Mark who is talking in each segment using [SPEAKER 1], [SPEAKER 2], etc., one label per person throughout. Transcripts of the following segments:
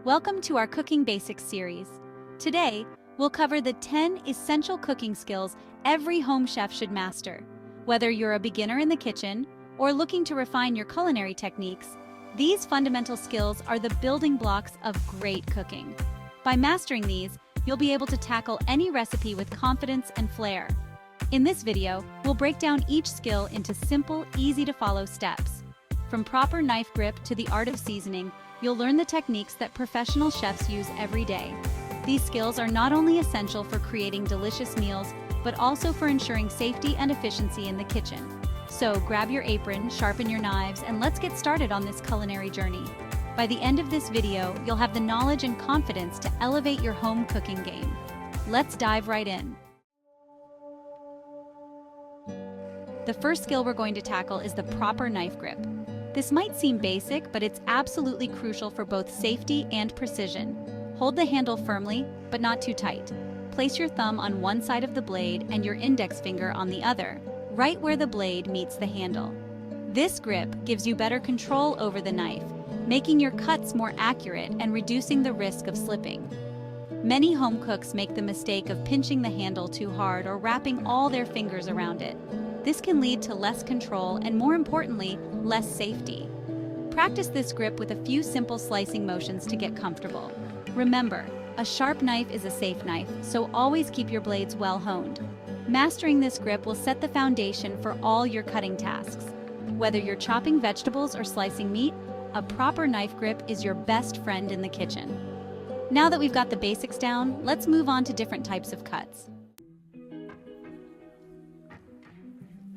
[SPEAKER 1] Welcome to our Cooking Basics series. Today, we'll cover the 10 essential cooking skills every home chef should master. Whether you're a beginner in the kitchen or looking to refine your culinary techniques, these fundamental skills are the building blocks of great cooking. By mastering these, you'll be able to tackle any recipe with confidence and flair. In this video, we'll break down each skill into simple, easy-to-follow steps. From proper knife grip to the art of seasoning, you'll learn the techniques that professional chefs use every day. These skills are not only essential for creating delicious meals, but also for ensuring safety and efficiency in the kitchen. So grab your apron, sharpen your knives, and let's get started on this culinary journey. By the end of this video, you'll have the knowledge and confidence to elevate your home cooking game. Let's dive right in. The first skill we're going to tackle is the proper knife grip. This might seem basic, but it's absolutely crucial for both safety and precision. Hold the handle firmly, but not too tight. Place your thumb on one side of the blade and your index finger on the other, right where the blade meets the handle. This grip gives you better control over the knife, making your cuts more accurate and reducing the risk of slipping. Many home cooks make the mistake of pinching the handle too hard or wrapping all their fingers around it. This can lead to less control and, more importantly, less safety. Practice this grip with a few simple slicing motions to get comfortable. Remember, a sharp knife is a safe knife, so always keep your blades well honed. Mastering this grip will set the foundation for all your cutting tasks. Whether you're chopping vegetables or slicing meat, a proper knife grip is your best friend in the kitchen. Now that we've got the basics down, let's move on to different types of cuts.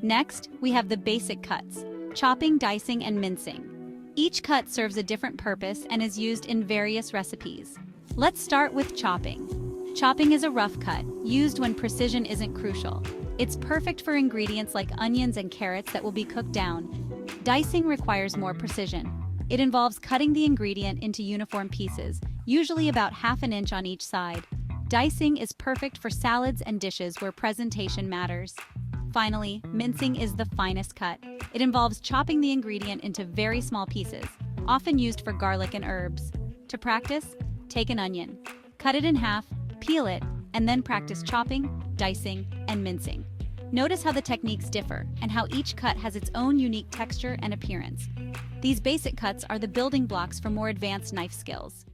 [SPEAKER 1] Next, we have the basic cuts: chopping, dicing, and mincing. Each cut serves a different purpose and is used in various recipes. Let's start with chopping. Chopping is a rough cut, used when precision isn't crucial. It's perfect for ingredients like onions and carrots that will be cooked down. Dicing requires more precision. It involves cutting the ingredient into uniform pieces, usually about ½ an inch on each side. Dicing is perfect for salads and dishes where presentation matters. Finally, mincing is the finest cut. It involves chopping the ingredient into very small pieces, often used for garlic and herbs. To practice, take an onion, cut it in half, peel it, and then practice chopping, dicing, and mincing. Notice how the techniques differ and how each cut has its own unique texture and appearance. These basic cuts are the building blocks for more advanced knife skills.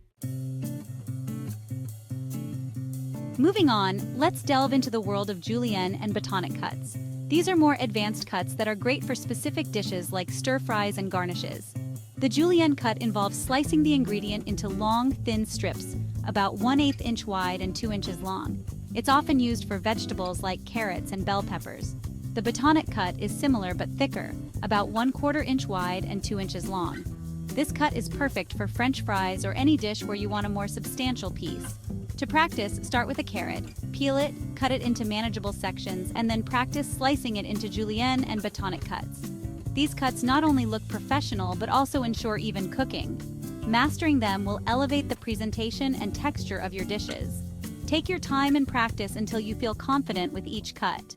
[SPEAKER 1] Moving on, let's delve into the world of julienne and bâtonnet cuts. These are more advanced cuts that are great for specific dishes like stir-fries and garnishes. The julienne cut involves slicing the ingredient into long, thin strips, about 1/8 inch wide and 2 inches long. It's often used for vegetables like carrots and bell peppers. The bâtonnet cut is similar but thicker, about 1/4 inch wide and 2 inches long. This cut is perfect for French fries or any dish where you want a more substantial piece. To practice, start with a carrot, peel it, cut it into manageable sections, and then practice slicing it into julienne and bâtonnet cuts. These cuts not only look professional but also ensure even cooking. Mastering them will elevate the presentation and texture of your dishes. Take your time and practice until you feel confident with each cut.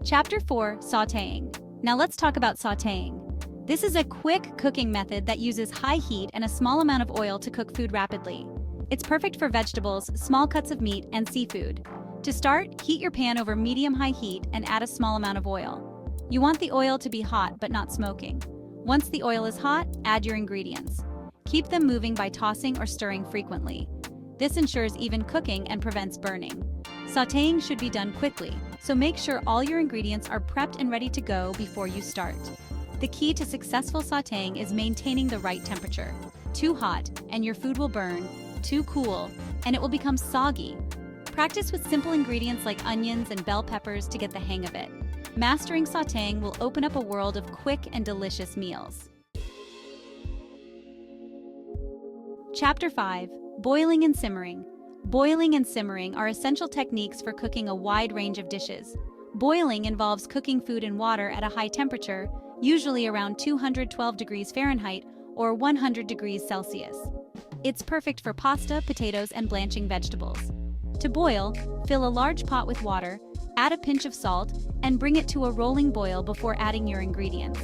[SPEAKER 1] Chapter 4: Sautéing. Now let's talk about sautéing. This is a quick cooking method that uses high heat and a small amount of oil to cook food rapidly. It's perfect for vegetables, small cuts of meat, and seafood. To start, heat your pan over medium-high heat and add a small amount of oil. You want the oil to be hot but not smoking. Once the oil is hot, add your ingredients. Keep them moving by tossing or stirring frequently. This ensures even cooking and prevents burning. Sautéing should be done quickly, so make sure all your ingredients are prepped and ready to go before you start. The key to successful sautéing is maintaining the right temperature. Too hot, and your food will burn. Too cool, and it will become soggy. Practice with simple ingredients like onions and bell peppers to get the hang of it. Mastering sautéing will open up a world of quick and delicious meals. Chapter 5: Boiling and Simmering. Boiling and simmering are essential techniques for cooking a wide range of dishes. Boiling involves cooking food in water at a high temperature, usually around 212 degrees Fahrenheit or 100 degrees Celsius. It's perfect for pasta, potatoes, and blanching vegetables. To boil, fill a large pot with water, add a pinch of salt, and bring it to a rolling boil before adding your ingredients.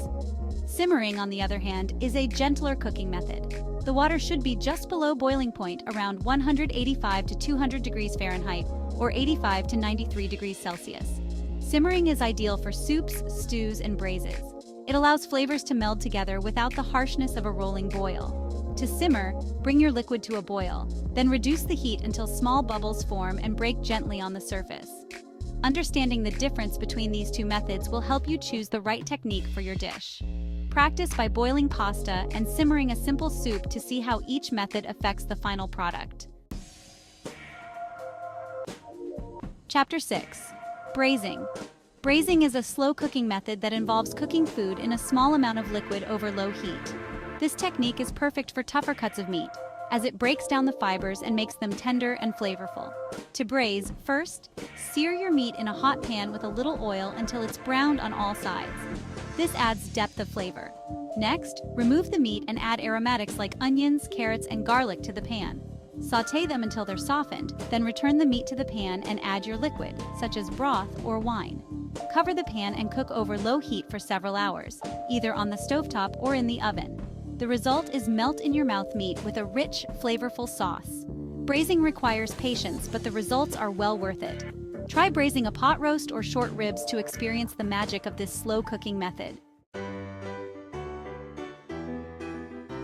[SPEAKER 1] Simmering, on the other hand, is a gentler cooking method. The water should be just below boiling point, around 185 to 200 degrees Fahrenheit or 85 to 93 degrees Celsius. Simmering is ideal for soups, stews, and braises. It allows flavors to meld together without the harshness of a rolling boil. To simmer, bring your liquid to a boil, then reduce the heat until small bubbles form and break gently on the surface. Understanding the difference between these two methods will help you choose the right technique for your dish. Practice by boiling pasta and simmering a simple soup to see how each method affects the final product. Chapter 6. Braising. Braising is a slow cooking method that involves cooking food in a small amount of liquid over low heat. This technique is perfect for tougher cuts of meat, as it breaks down the fibers and makes them tender and flavorful. To braise, first, sear your meat in a hot pan with a little oil until it's browned on all sides. This adds depth of flavor. Next, remove the meat and add aromatics like onions, carrots, and garlic to the pan. Sauté them until they're softened, then return the meat to the pan and add your liquid, such as broth or wine. Cover the pan and cook over low heat for several hours, either on the stovetop or in the oven. The result is melt-in-your-mouth meat with a rich, flavorful sauce. Braising requires patience, but the results are well worth it. Try braising a pot roast or short ribs to experience the magic of this slow cooking method.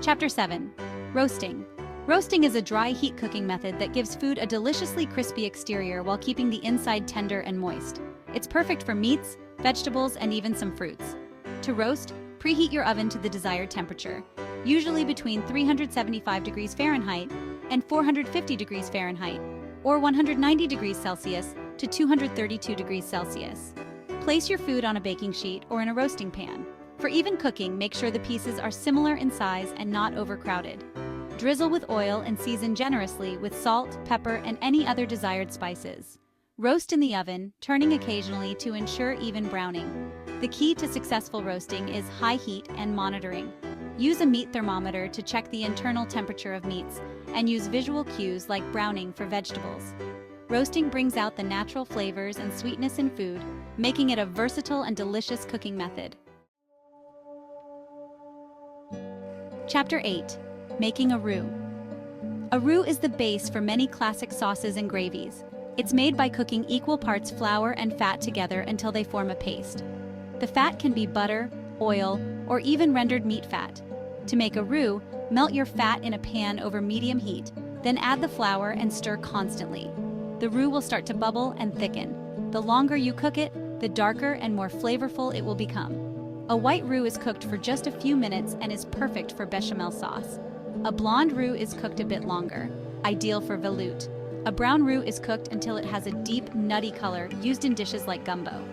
[SPEAKER 1] Chapter 7. Roasting. Roasting is a dry heat cooking method that gives food a deliciously crispy exterior while keeping the inside tender and moist. It's perfect for meats, vegetables, and even some fruits. To roast, preheat your oven to the desired temperature, usually between 375 degrees Fahrenheit and 450 degrees Fahrenheit, or 190 degrees Celsius to 232 degrees Celsius. Place your food on a baking sheet or in a roasting pan. For even cooking, make sure the pieces are similar in size and not overcrowded. Drizzle with oil and season generously with salt, pepper, and any other desired spices. Roast in the oven, turning occasionally to ensure even browning. The key to successful roasting is high heat and monitoring. Use a meat thermometer to check the internal temperature of meats, and use visual cues like browning for vegetables. Roasting brings out the natural flavors and sweetness in food, making it a versatile and delicious cooking method. Chapter 8. Making a roux. A roux is the base for many classic sauces and gravies. It's made by cooking equal parts flour and fat together until they form a paste. The fat can be butter, oil, or even rendered meat fat. To make a roux, melt your fat in a pan over medium heat, then add the flour and stir constantly. The roux will start to bubble and thicken. The longer you cook it, the darker and more flavorful it will become. A white roux is cooked for just a few minutes and is perfect for bechamel sauce. A blonde roux is cooked a bit longer, ideal for velouté. A brown roux is cooked until it has a deep, nutty color used in dishes like gumbo.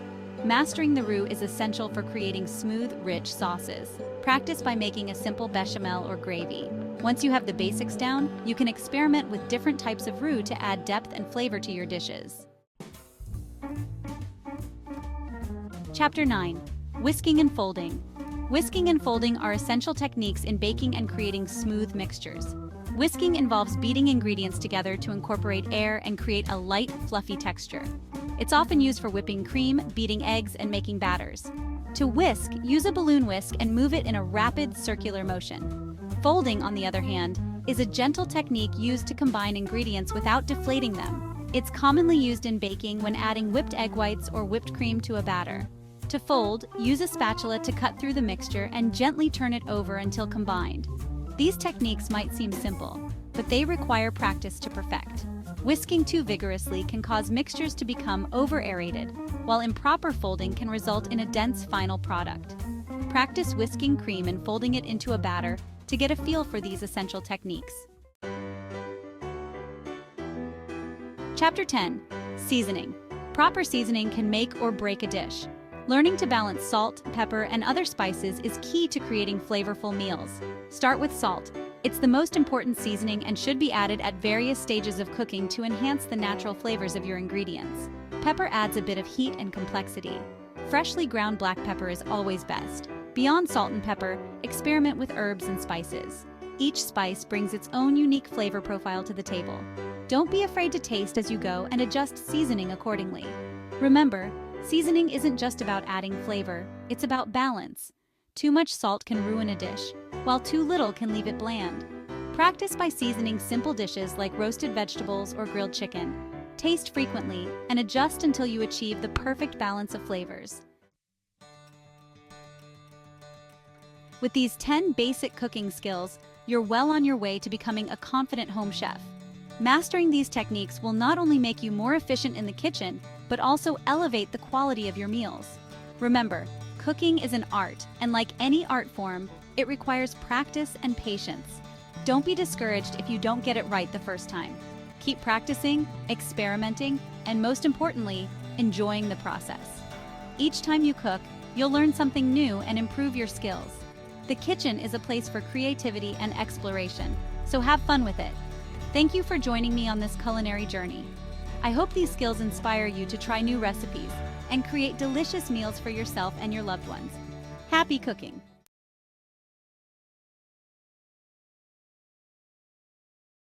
[SPEAKER 1] Mastering the roux is essential for creating smooth, rich sauces. Practice by making a simple bechamel or gravy. Once you have the basics down, you can experiment with different types of roux to add depth and flavor to your dishes. Chapter 9. Whisking and folding. Whisking and folding are essential techniques in baking and creating smooth mixtures. Whisking involves beating ingredients together to incorporate air and create a light, fluffy texture. It's often used for whipping cream, beating eggs, and making batters. To whisk, use a balloon whisk and move it in a rapid, circular motion. Folding, on the other hand, is a gentle technique used to combine ingredients without deflating them. It's commonly used in baking when adding whipped egg whites or whipped cream to a batter. To fold, use a spatula to cut through the mixture and gently turn it over until combined. These techniques might seem simple, but they require practice to perfect. Whisking too vigorously can cause mixtures to become over-aerated, while improper folding can result in a dense final product. Practice whisking cream and folding it into a batter to get a feel for these essential techniques. Chapter 10. Seasoning. Proper seasoning can make or break a dish. Learning to balance salt, pepper, and other spices is key to creating flavorful meals. Start with salt. It's the most important seasoning and should be added at various stages of cooking to enhance the natural flavors of your ingredients. Pepper adds a bit of heat and complexity. Freshly ground black pepper is always best. Beyond salt and pepper, experiment with herbs and spices. Each spice brings its own unique flavor profile to the table. Don't be afraid to taste as you go and adjust seasoning accordingly. Remember, seasoning isn't just about adding flavor, it's about balance. Too much salt can ruin a dish, while too little can leave it bland. Practice by seasoning simple dishes like roasted vegetables or grilled chicken. Taste frequently and adjust until you achieve the perfect balance of flavors. With these 10 basic cooking skills, you're well on your way to becoming a confident home chef. Mastering these techniques will not only make you more efficient in the kitchen, but also elevate the quality of your meals. Remember, cooking is an art, and like any art form, it requires practice and patience. Don't be discouraged if you don't get it right the first time. Keep practicing, experimenting, and most importantly, enjoying the process. Each time you cook, you'll learn something new and improve your skills. The kitchen is a place for creativity and exploration, so have fun with it. Thank you for joining me on this culinary journey. I hope these skills inspire you to try new recipes and create delicious meals for yourself and your loved ones. Happy cooking!